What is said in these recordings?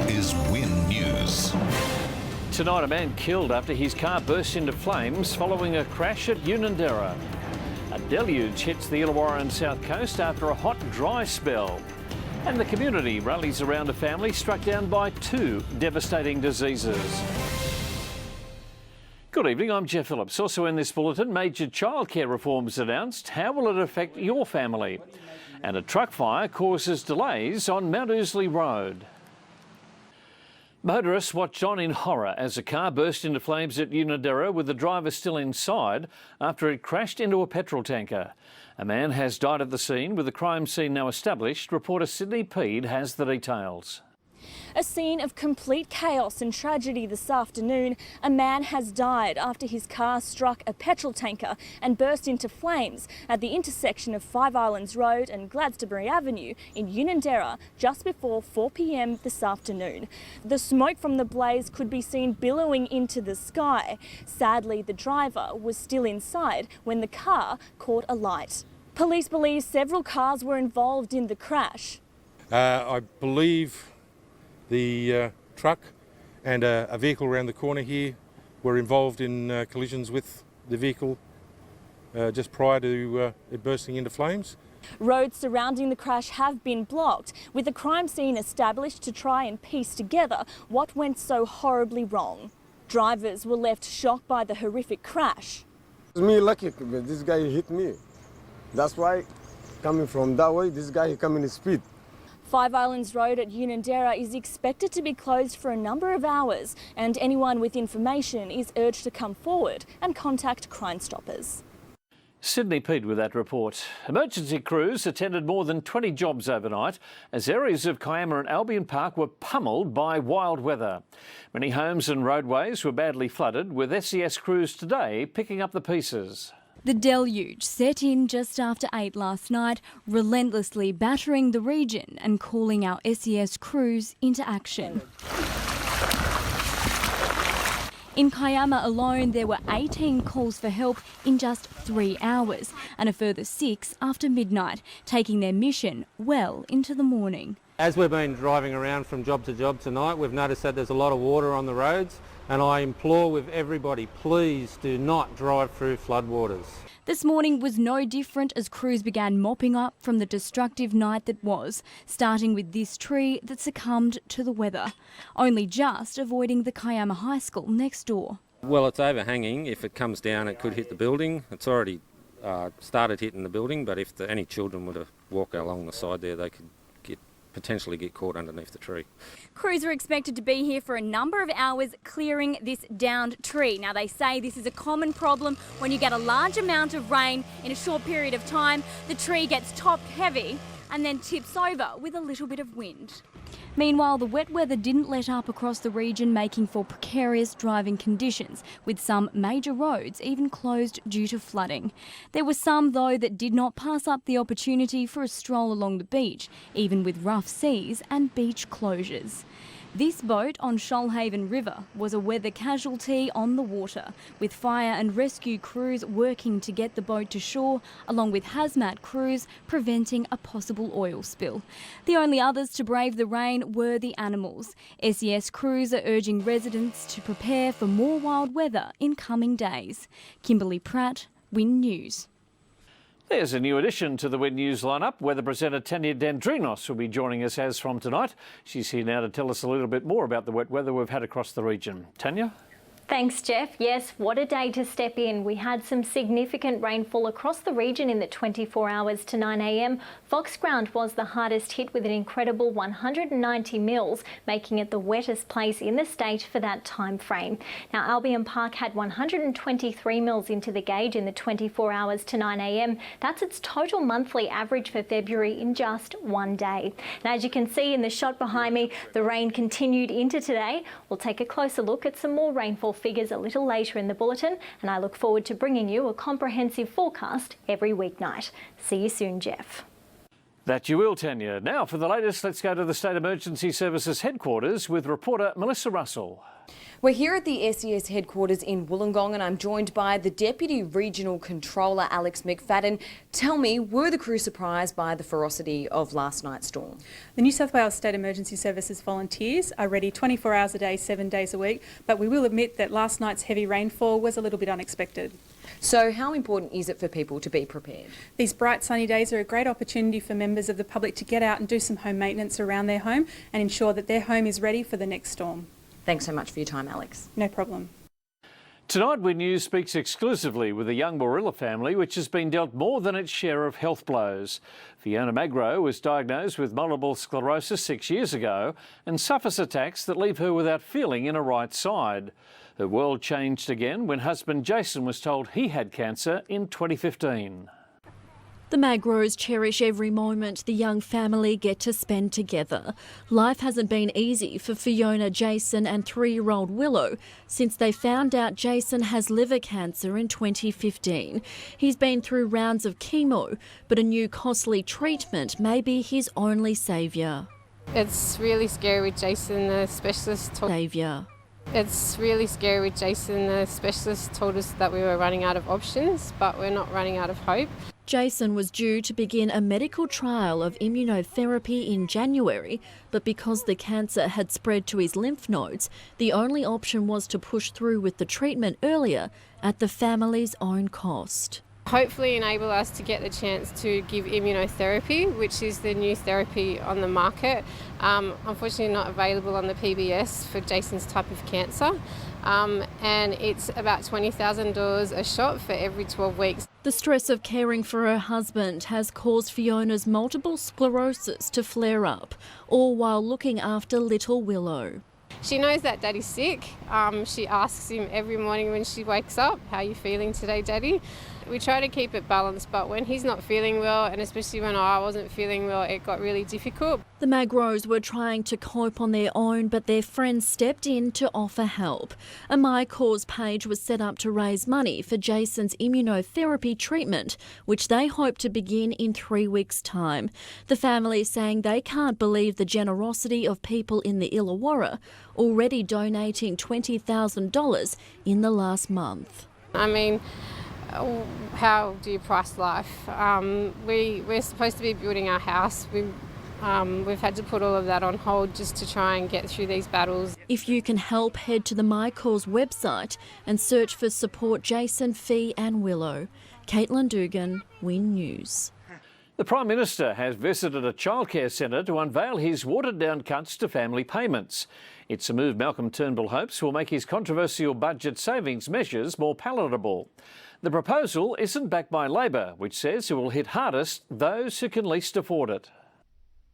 is WIN News. Tonight, a man killed after his car burst into flames following a crash at Unanderra. A deluge hits the Illawarra and South Coast after a hot, dry spell. And the community rallies around a family struck down by 2 devastating diseases. Good evening, I'm Jeff Phillips. Also in this bulletin, major childcare reforms announced. How will it affect your family? And a truck fire causes delays on Mount Ousley Road. Motorists watched on in horror as a car burst into flames at Unanderra with the driver still inside after it crashed into a petrol tanker. A man has died at the scene, with the crime scene now established. Reporter Sydney Peed has the details. A scene of complete chaos and tragedy this afternoon. A man has died after his car struck a petrol tanker and burst into flames at the intersection of Five Islands Road and Gladstonebury Avenue in Unanderra just before 4 p.m. this afternoon. The smoke from the blaze could be seen billowing into the sky. Sadly, the driver was still inside when the car caught alight. Police believe several cars were involved in the crash. I believe the truck and a vehicle around the corner here were involved in collisions with the vehicle just prior to it bursting into flames. Roads surrounding the crash have been blocked, with the crime scene established to try and piece together what went so horribly wrong. Drivers were left shocked by the horrific crash. It's me lucky, but this guy hit me. That's why, coming from that way, this guy coming in speed. Five Islands Road at Unanderra is expected to be closed for a number of hours, and anyone with information is urged to come forward and contact Crime Stoppers. Sydney Peed with that report. Emergency crews attended more than 20 jobs overnight as areas of Kiama and Albion Park were pummeled by wild weather. Many homes and roadways were badly flooded, with SES crews today picking up the pieces. The deluge set in just after 8 last night, relentlessly battering the region and calling our SES crews into action. In Kiama alone, there were 18 calls for help in just 3 hours and a further 6 after midnight, taking their mission well into the morning. As we've been driving around from job to job tonight, we've noticed that there's a lot of water on the roads, and I implore with everybody, please do not drive through floodwaters. This morning was no different as crews began mopping up from the destructive night that was, starting with this tree that succumbed to the weather, only just avoiding the Kiama High School next door. Well, it's overhanging. If it comes down, it could hit the building. It's already started hitting the building, but if any children were to walk along the side there, they could potentially get caught underneath the tree. Crews are expected to be here for a number of hours clearing this downed tree. Now, they say this is a common problem when you get a large amount of rain in a short period of time. The tree gets top heavy and then tips over with a little bit of wind. Meanwhile, the wet weather didn't let up across the region, making for precarious driving conditions, with some major roads even closed due to flooding. There were some, though, that did not pass up the opportunity for a stroll along the beach, even with rough seas and beach closures. This boat on Shoalhaven River was a weather casualty on the water, with fire and rescue crews working to get the boat to shore, along with hazmat crews preventing a possible oil spill. The only others to brave the rain were the animals. SES crews are urging residents to prepare for more wild weather in coming days. Kimberly Pratt, WIN News. There's a new addition to the WIN News lineup. Weather presenter Tanya Dendrinos will be joining us as from tonight. She's here now to tell us a little bit more about the wet weather we've had across the region. Tanya? Thanks, Jeff. Yes, what a day to step in. We had some significant rainfall across the region in the 24 hours to 9 a.m. Foxground was the hardest hit with an incredible 190 mils, making it the wettest place in the state for that time frame. Now, Albion Park had 123 mils into the gauge in the 24 hours to 9 a.m. That's its total monthly average for February in just one day. And as you can see in the shot behind me, the rain continued into today. We'll take a closer look at some more rainfall figures a little later in the bulletin, and I look forward to bringing you a comprehensive forecast every weeknight. See you soon, Jeff. That you will, Tanya. Now for the latest, let's go to the State Emergency Services headquarters with reporter Melissa Russell. We're here at the SES headquarters in Wollongong and I'm joined by the Deputy Regional Controller, Alex McFadden. Tell me, were the crew surprised by the ferocity of last night's storm? The New South Wales State Emergency Services volunteers are ready 24 hours a day, 7 days a week, but we will admit that last night's heavy rainfall was a little bit unexpected. So how important is it for people to be prepared? These bright sunny days are a great opportunity for members of the public to get out and do some home maintenance around their home and ensure that their home is ready for the next storm. Thanks so much for your time, Alex. No problem. Tonight, WIN News speaks exclusively with a young Warilla family which has been dealt more than its share of health blows. Fiona Magro was diagnosed with multiple sclerosis 6 years ago and suffers attacks that leave her without feeling in her right side. Her world changed again when husband Jason was told he had cancer in 2015. The Magros cherish every moment the young family get to spend together. Life hasn't been easy for Fiona, Jason and 3-year-old Willow since they found out Jason has liver cancer in 2015. He's been through rounds of chemo, but a new costly treatment may be his only saviour. It's really scary with Jason, the specialist told us that we were running out of options, but we're not running out of hope. Jason was due to begin a medical trial of immunotherapy in January, but because the cancer had spread to his lymph nodes, the only option was to push through with the treatment earlier at the family's own cost. Hopefully enable us to get the chance to give immunotherapy, which is the new therapy on the market. Unfortunately not available on the PBS for Jason's type of cancer. And it's about $20,000 a shot for every 12 weeks. The stress of caring for her husband has caused Fiona's multiple sclerosis to flare up, all while looking after little Willow. She knows that Daddy's sick. She asks him every morning when she wakes up, "How are you feeling today, Daddy?" We try to keep it balanced, but when he's not feeling well, and especially when I wasn't feeling well, it got really difficult. The Magros were trying to cope on their own, but their friends stepped in to offer help. A My Cause page was set up to raise money for Jason's immunotherapy treatment, which they hope to begin in 3 weeks' time. The family is saying they can't believe the generosity of people in the Illawarra, already donating $20,000 in the last month. I mean, how do you price life? We're supposed to be building our house. We've had to put all of that on hold just to try and get through these battles. If you can help, head to the My Cause website and search for Support Jason, Fee and Willow. Caitlin Dugan, WIN News. The Prime Minister has visited a childcare centre to unveil his watered-down cuts to family payments. It's a move Malcolm Turnbull hopes will make his controversial budget savings measures more palatable. The proposal isn't backed by Labor, which says it will hit hardest those who can least afford it.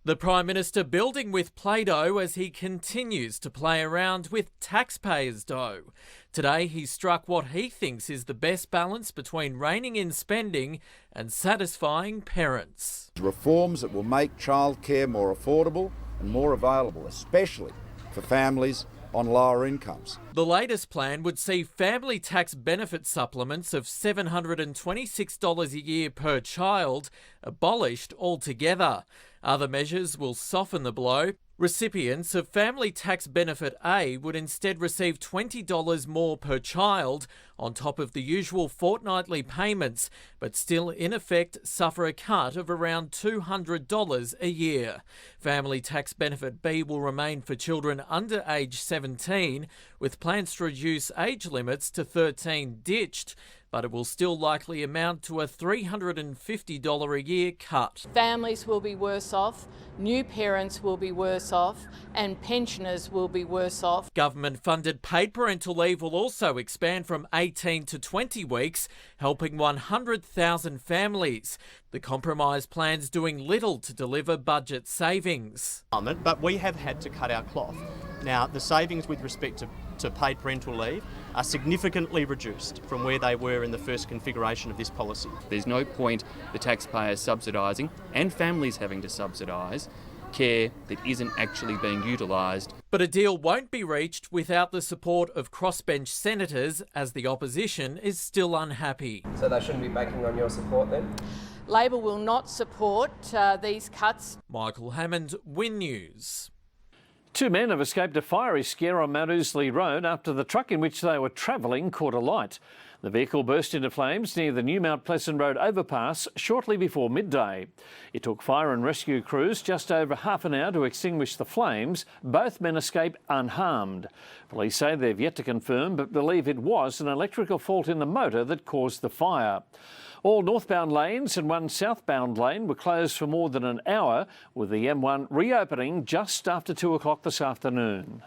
The Prime Minister building with Play-Doh as he continues to play around with taxpayers' dough. Today he struck what he thinks is the best balance between reining in spending and satisfying parents. Reforms that will make childcare more affordable and more available, especially for families on lower incomes. The latest plan would see family tax benefit supplements of $726 a year per child abolished altogether. Other measures will soften the blow. Recipients of Family Tax Benefit A would instead receive $20 more per child on top of the usual fortnightly payments, but still in effect suffer a cut of around $200 a year. Family Tax Benefit B will remain for children under age 17, with plans to reduce age limits to 13 ditched, but it will still likely amount to a $350 a year cut. Families will be worse off, new parents will be worse off, and pensioners will be worse off. Government-funded paid parental leave will also expand from 18 to 20 weeks, helping 100,000 families. The compromise plan's doing little to deliver budget savings. But we have had to cut our cloth. Now, the savings with respect to paid parental leave are significantly reduced from where they were in the first configuration of this policy. There's no point the taxpayers subsidising and families having to subsidise care that isn't actually being utilised. But a deal won't be reached without the support of crossbench senators, as the opposition is still unhappy. So they shouldn't be banking on your support then? Labor will not support these cuts. Michael Hammond, WIN News. Two men have escaped a fiery scare on Mount Ousley Road after the truck in which they were travelling caught alight. The vehicle burst into flames near the new Mount Pleasant Road overpass shortly before midday. It took fire and rescue crews just over half an hour to extinguish the flames. Both men escaped unharmed. Police say they've yet to confirm but believe it was an electrical fault in the motor that caused the fire. All northbound lanes and one southbound lane were closed for more than an hour, with the M1 reopening just after 2 o'clock this afternoon.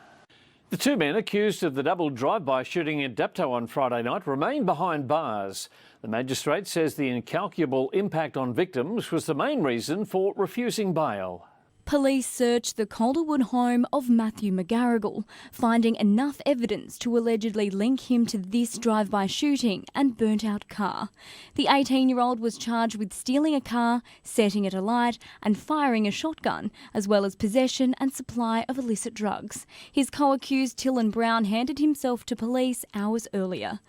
The two men accused of the double drive-by shooting at Dapto on Friday night remain behind bars. The magistrate says the incalculable impact on victims was the main reason for refusing bail. Police searched the Calderwood home of Matthew McGarrigle, finding enough evidence to allegedly link him to this drive-by shooting and burnt-out car. The 18-year-old was charged with stealing a car, setting it alight and firing a shotgun, as well as possession and supply of illicit drugs. His co-accused, Tylan Brown, handed himself to police hours earlier.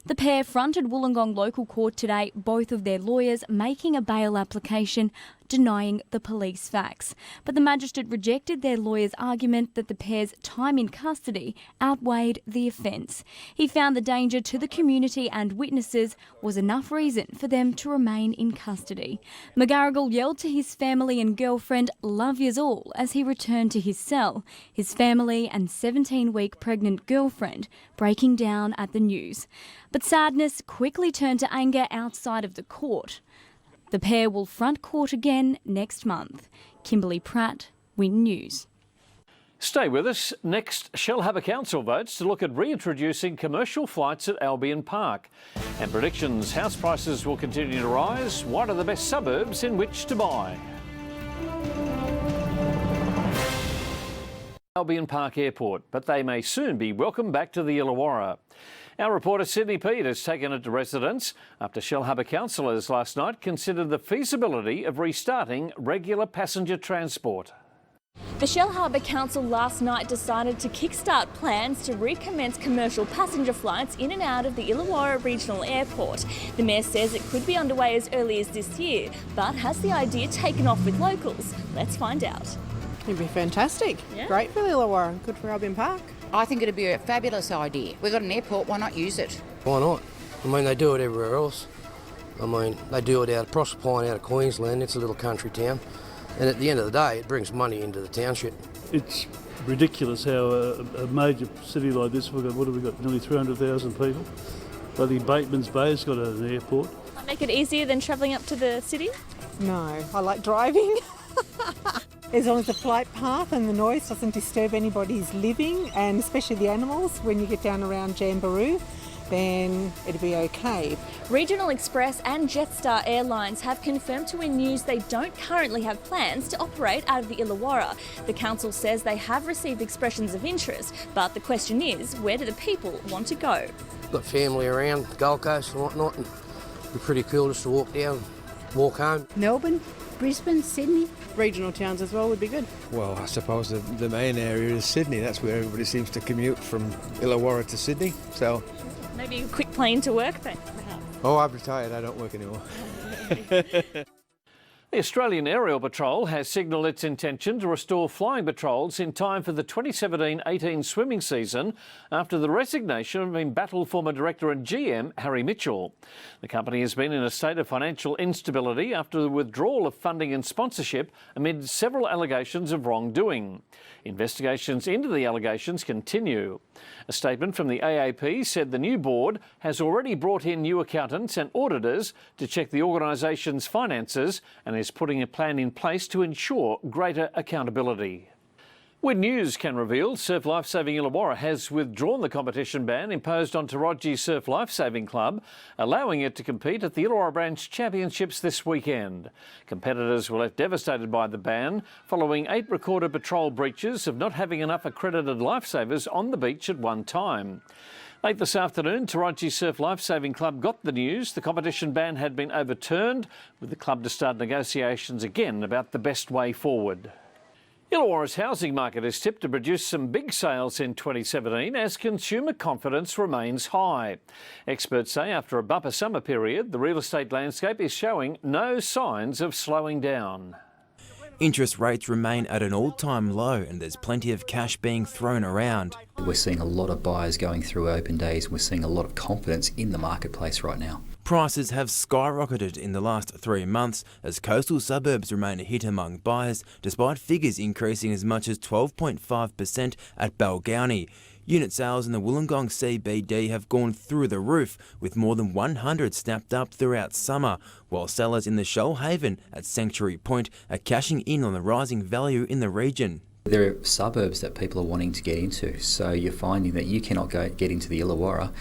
The pair fronted Wollongong local court today, both of their lawyers making a bail application denying the police facts. But the magistrate rejected their lawyer's argument that the pair's time in custody outweighed the offence. He found the danger to the community and witnesses was enough reason for them to remain in custody. McGarrigle yelled to his family and girlfriend, "Love yous all," as he returned to his cell, his family and 17-week pregnant girlfriend breaking down at the news. But sadness quickly turned to anger outside of the court. The pair will front court again next month. Kimberly Pratt, WIN News. Stay with us. Next, Shellharbour Council votes to look at reintroducing commercial flights at Albion Park. And predictions, house prices will continue to rise. What are the best suburbs in which to buy? Albion Park Airport, but they may soon be welcomed back to the Illawarra. Our reporter Sydney Pete has taken it to residents after Shellharbour councillors last night considered the feasibility of restarting regular passenger transport. The Shellharbour Council last night decided to kickstart plans to recommence commercial passenger flights in and out of the Illawarra Regional Airport. The Mayor says it could be underway as early as this year, but has the idea taken off with locals? Let's find out. It'd be fantastic. Yeah. Great for the Illawarra, good for Albion Park. I think it'd be a fabulous idea. We've got an airport, why not use it? Why not? I mean, they do it everywhere else. I mean, they do it out of Proserpine, out of Queensland. It's a little country town. And at the end of the day, it brings money into the township. It's ridiculous how a major city like this, what have we got, nearly 300,000 people? Bloody Bateman's Bay's got an airport. Make it easier than travelling up to the city? No, I like driving. As long as the flight path and the noise doesn't disturb anybody's living, and especially the animals, when you get down around Jamboree, then it'll be okay. Regional Express and Jetstar Airlines have confirmed to WIN News they don't currently have plans to operate out of the Illawarra. The council says they have received expressions of interest, but the question is, where do the people want to go? Got family around the Gold Coast and whatnot, and it'd be pretty cool just to walk down, walk home. Melbourne, Brisbane, Sydney. Regional towns as well would be good. Well, I suppose the main area is Sydney. That's where everybody seems to commute from Illawarra to Sydney. So maybe a quick plane to work then. Oh, I've retired. I don't work anymore. The Australian Aerial Patrol has signalled its intention to restore flying patrols in time for the 2017-18 swimming season after the resignation of embattled former director and GM Harry Mitchell. The company has been in a state of financial instability after the withdrawal of funding and sponsorship amid several allegations of wrongdoing. Investigations into the allegations continue. A statement from the AAP said the new board has already brought in new accountants and auditors to check the organisation's finances and is putting a plan in place to ensure greater accountability. WIN News can reveal Surf Lifesaving Illawarra has withdrawn the competition ban imposed on Taraji Surf Lifesaving Club, allowing it to compete at the Illawarra Branch Championships this weekend. Competitors were left devastated by the ban following 8 recorded patrol breaches of not having enough accredited lifesavers on the beach at one time. Late this afternoon, Taraji Surf Lifesaving Club got the news the competition ban had been overturned, with the club to start negotiations again about the best way forward. Illawarra's housing market is tipped to produce some big sales in 2017 as consumer confidence remains high. Experts say after a bumper summer period, the real estate landscape is showing no signs of slowing down. Interest rates remain at an all-time low and there's plenty of cash being thrown around. We're seeing a lot of buyers going through open days. We're seeing a lot of confidence in the marketplace right now. Prices have skyrocketed in the last 3 months as coastal suburbs remain a hit among buyers, despite figures increasing as much as 12.5% at Balgownie. Unit sales in the Wollongong CBD have gone through the roof, with more than 100 snapped up throughout summer, while sellers in the Shoalhaven at Sanctuary Point are cashing in on the rising value in the region. There are suburbs that people are wanting to get into, so you're finding that you cannot get into the Illawarra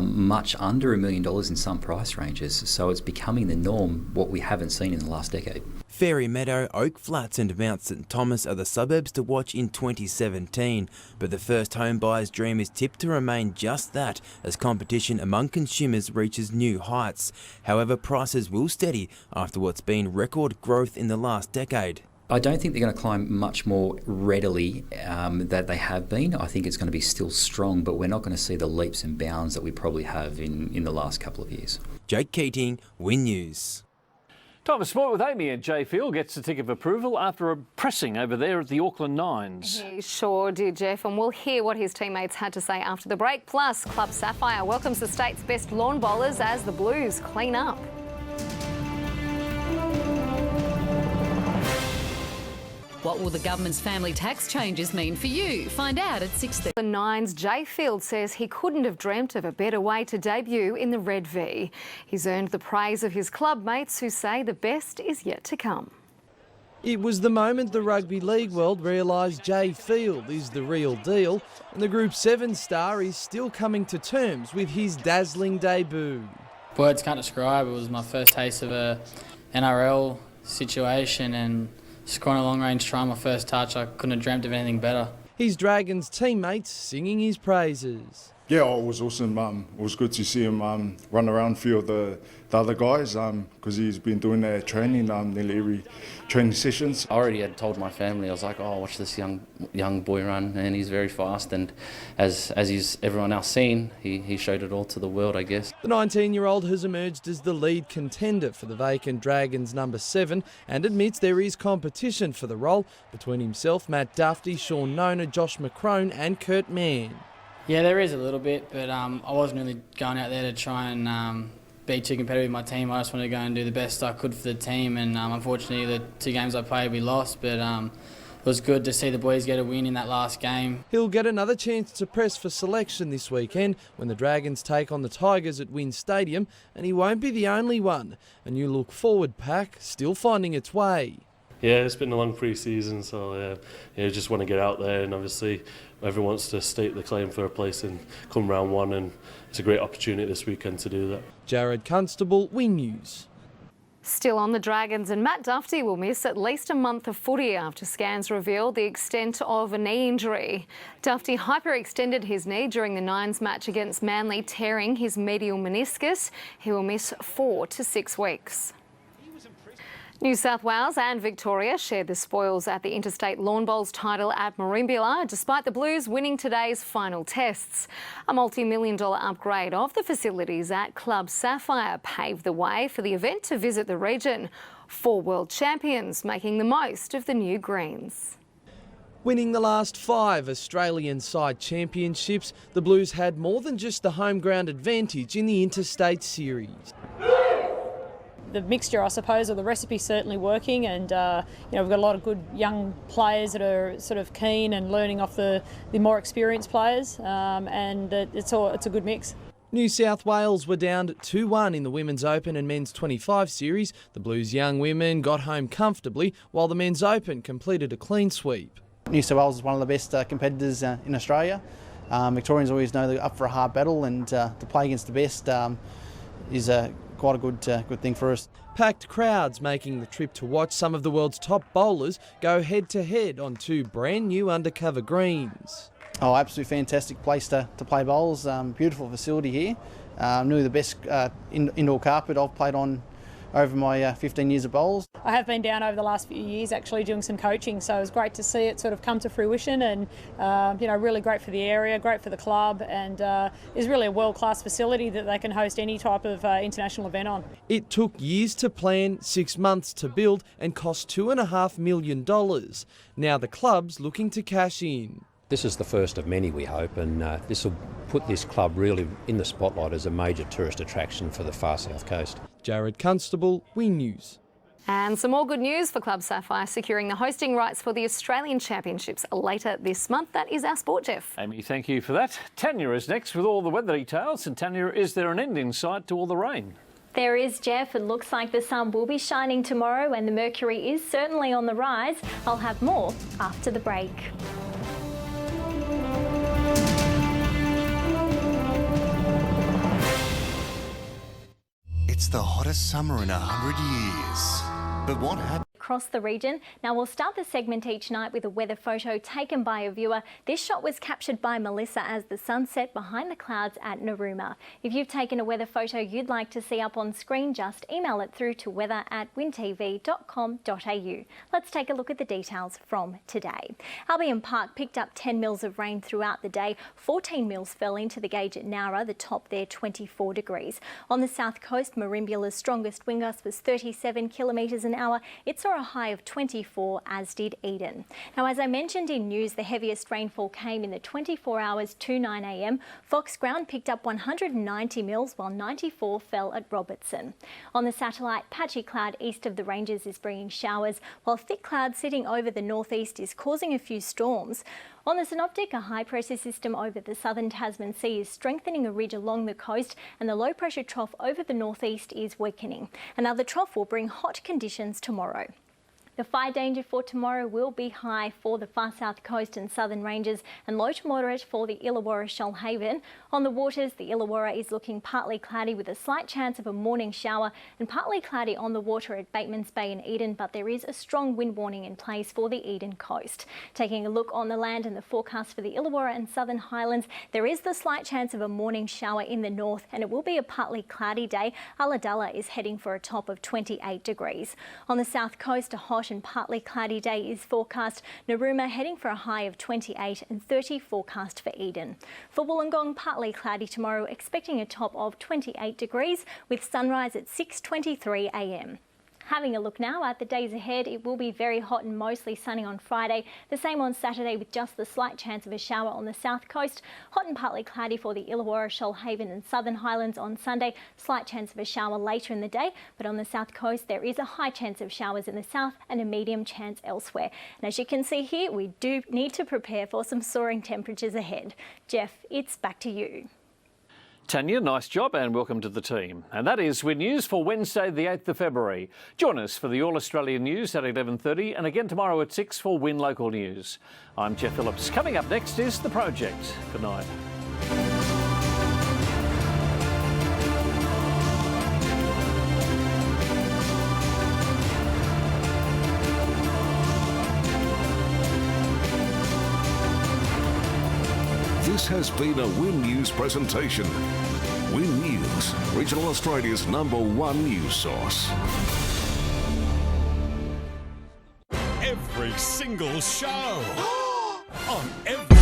much under $1 million in some price ranges, so it's becoming the norm, what we haven't seen in the last decade. Fairy Meadow, Oak Flats and Mount St Thomas are the suburbs to watch in 2017, but the first home buyer's dream is tipped to remain just that as competition among consumers reaches new heights. However, prices will steady after what's been record growth in the last decade. I don't think they're going to climb much more readily than they have been. I think it's going to be still strong, but we're not going to see the leaps and bounds that we probably have in the last couple of years. Jake Keating, WIN News. Time for sport with Amy, and Jay Field gets the tick of approval after a pressing over there at the Auckland Nines. He sure did, Jeff, and we'll hear what his teammates had to say after the break. Plus, Club Sapphire welcomes the state's best lawn bowlers as the Blues clean up. What will the government's family tax changes mean for you? Find out at 6:30. The Nines' Jay Field says he couldn't have dreamt of a better way to debut in the Red V. He's earned the praise of his club mates who say the best is yet to come. It was the moment the rugby league world realised Jay Field is the real deal, and the Group 7 star is still coming to terms with his dazzling debut. Words can't describe. It was my first taste of a NRL situation, and scoring a long-range try, my first touch, I couldn't have dreamt of anything better. His Dragons teammates singing his praises. Yeah, it was awesome. It was good to see him run around a few of the other guys because he's been doing their training nearly every training sessions. I already had told my family, I was like, oh, watch this young boy run, and he's very fast, and as everyone else seen, he showed it all to the world, I guess. The 19-year-old has emerged as the lead contender for the vacant Dragons number 7 and admits there is competition for the role between himself, Matt Duffy, Sean Nona, Josh McCrone and Kurt Mann. Yeah, there is a little bit, but I wasn't really going out there to try and be too competitive with my team. I just wanted to go and do the best I could for the team, and unfortunately the 2 games I played we lost, but it was good to see the boys get a win in that last game. He'll get another chance to press for selection this weekend when the Dragons take on the Tigers at WIN Stadium, and he won't be the only one. A new look forward pack still finding its way. Yeah, it's been a long pre-season, so just want to get out there, and obviously everyone wants to stake the claim for a place and come round 1, and it's a great opportunity this weekend to do that. Jared Constable, WIN News. Still on the Dragons, and Matt Duffy will miss at least a month of footy after scans revealed the extent of a knee injury. Duffy hyperextended his knee during the Nines match against Manly, tearing his medial meniscus. He will miss 4 to 6 weeks. New South Wales and Victoria shared the spoils at the Interstate Lawn Bowls title at Merimbula, despite the Blues winning today's final tests. A multi-million-dollar upgrade of the facilities at Club Sapphire paved the way for the event to visit the region. 4 world champions making the most of the new greens. Winning the last 5 Australian side championships, the Blues had more than just the home ground advantage in the Interstate Series. The mixture, I suppose, or the recipe certainly working, and we've got a lot of good young players that are sort of keen and learning off the more experienced players, and it's a good mix. New South Wales were down 2-1 in the Women's Open and Men's 25 series. The Blues young women got home comfortably, while the Men's Open completed a clean sweep. New South Wales is one of the best competitors in Australia. Victorians always know they're up for a hard battle, and to play against the best is quite a good thing for us. Packed crowds making the trip to watch some of the world's top bowlers go head-to-head on 2 brand new undercover greens. Oh, absolutely fantastic place to play bowls. Beautiful facility here. Nearly the best indoor carpet I've played on over my 15 years of bowls. I have been down over the last few years actually doing some coaching, so it was great to see it sort of come to fruition, and really great for the area, great for the club, and is really a world-class facility that they can host any type of international event on. It took years to plan, 6 months to build, and cost $2.5 million. Now the club's looking to cash in. This is the first of many, we hope, and this will put this club really in the spotlight as a major tourist attraction for the far south coast. Jared Constable, WIN News. And some more good news for Club Sapphire securing the hosting rights for the Australian Championships later this month. That is our sport, Jeff. Amy, thank you for that. Tanya is next with all the weather details. And Tanya, is there an end in sight to all the rain? There is, Jeff. It looks like the sun will be shining tomorrow and the mercury is certainly on the rise. I'll have more after the break. It's the hottest summer in 100 years. But what happened? Across the region. Now we'll start the segment each night with a weather photo taken by a viewer. This shot was captured by Melissa as the sun set behind the clouds at Narooma. If you've taken a weather photo you'd like to see up on screen, just email it through to weather@wintv.com.au. Let's take a look at the details from today. Albion Park picked up 10 mils of rain throughout the day. 14 mils fell into the gauge at Nowra, the top there 24 degrees. On the south coast, Marimbula's strongest wind gust was 37 kilometres an hour. It saw a high of 24, as did Eden. Now, as I mentioned in news, the heaviest rainfall came in the 24 hours to 9 a.m. Fox Ground picked up 190 mils, while 94 fell at Robertson. On the satellite, patchy cloud east of the ranges is bringing showers, while thick cloud sitting over the northeast is causing a few storms. On the synoptic, a high-pressure system over the southern Tasman Sea is strengthening a ridge along the coast, and the low-pressure trough over the northeast is weakening. Another trough will bring hot conditions tomorrow. The fire danger for tomorrow will be high for the far south coast and southern ranges, and low to moderate for the Illawarra Shoalhaven. On the waters, the Illawarra is looking partly cloudy with a slight chance of a morning shower, and partly cloudy on the water at Bateman's Bay and Eden, but there is a strong wind warning in place for the Eden coast. Taking a look on the land and the forecast for the Illawarra and Southern Highlands, there is the slight chance of a morning shower in the north, and it will be a partly cloudy day. Ulladulla is heading for a top of 28 degrees. On the south coast, a hot and partly cloudy day is forecast. Narooma heading for a high of 28 and 30 forecast for Eden. For Wollongong, partly cloudy tomorrow, expecting a top of 28 degrees with sunrise at 6:23 a.m. Having a look now at the days ahead, it will be very hot and mostly sunny on Friday. The same on Saturday with just the slight chance of a shower on the south coast. Hot and partly cloudy for the Illawarra, Shoalhaven and Southern Highlands on Sunday. Slight chance of a shower later in the day, but on the south coast there is a high chance of showers in the south and a medium chance elsewhere. And as you can see here, we do need to prepare for some soaring temperatures ahead. Jeff, it's back to you. Tanya, nice job and welcome to the team. And that is WIN News for Wednesday the 8th of February. Join us for the All Australian News at 11:30 and again tomorrow at 6 for WIN Local News. I'm Jeff Phillips. Coming up next is The Project. Good night. This has been a WIN News presentation. WIN News, Regional Australia's #1 news source. Every single show on every